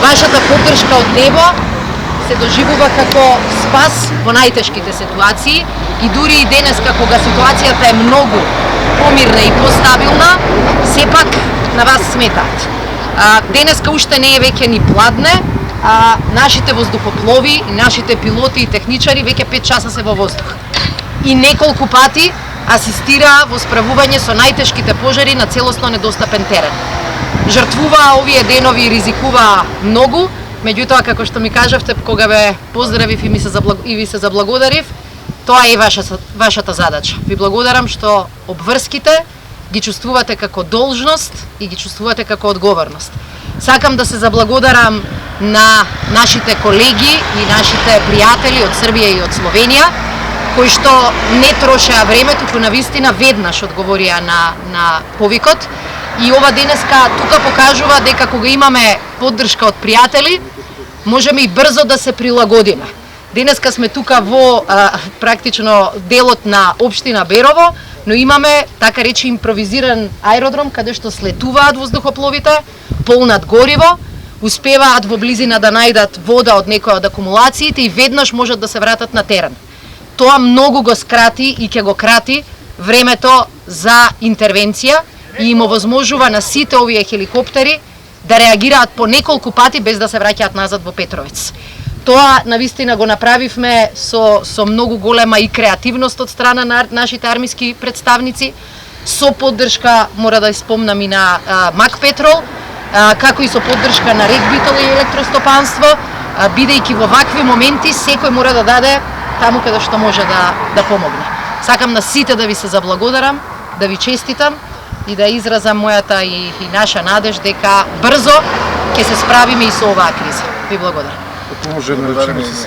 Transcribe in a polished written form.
Вашата поддршка од небо се доживува како спас во најтешките ситуации и дури и денеска кога ситуацијата е многу помирна и постабилна, сепак на вас сметаат. Денеска уште не е веќе ни пладне, а нашите воздухоплови, нашите пилоти и техничари веќе 5 часа се во воздух. И неколку пати асистира во справување со најтешките пожари на целосно недостапен терен. Жртвуваа овие денови и ризикуваа многу, меѓутоа како што ми кажавте кога ве поздравив и ви се заблагодарив, тоа е вашата задача. Ви благодарам што обврските ги чувствувате како должност и ги чувствувате како одговорност. Сакам да се заблагодарам на нашите колеги и нашите пријатели од Србија и од Словенија, кои што не трошеа време, туку навистина веднаш одговорија на повикот. И ова денеска тука покажува дека кога имаме поддршка од пријатели, можеме и брзо да се прилагодиме. Денеска сме тука во практично делот на општина Берово, но имаме така речи импровизиран аеродром каде што слетуваат воздухопловите, полнат гориво, успеваат во близина да најдат вода од некоја од акумулациите и веднаш можат да се вратат на терен. Тоа многу го скрати и ќе го крати времето за интервенција и им овозможува на сите овие хеликоптери да реагираат по неколку пати без да се враќаат назад во Петровец. Тоа навистина го направивме со многу голема и креативност од страна на нашите армиски представници, со поддршка, мора да испомнам и на МАК Петрол, како и со поддршка на Регбитол и електростопанство, бидејќи во вакви моменти секој мора да даде таму каде што може да помогне. Сакам на сите да ви се заблагодарам, да ви честитам и да изразам мојата и наша надеж дека брзо ќе се справиме и со оваа криза. Ви благодарам. Ако може да речеме само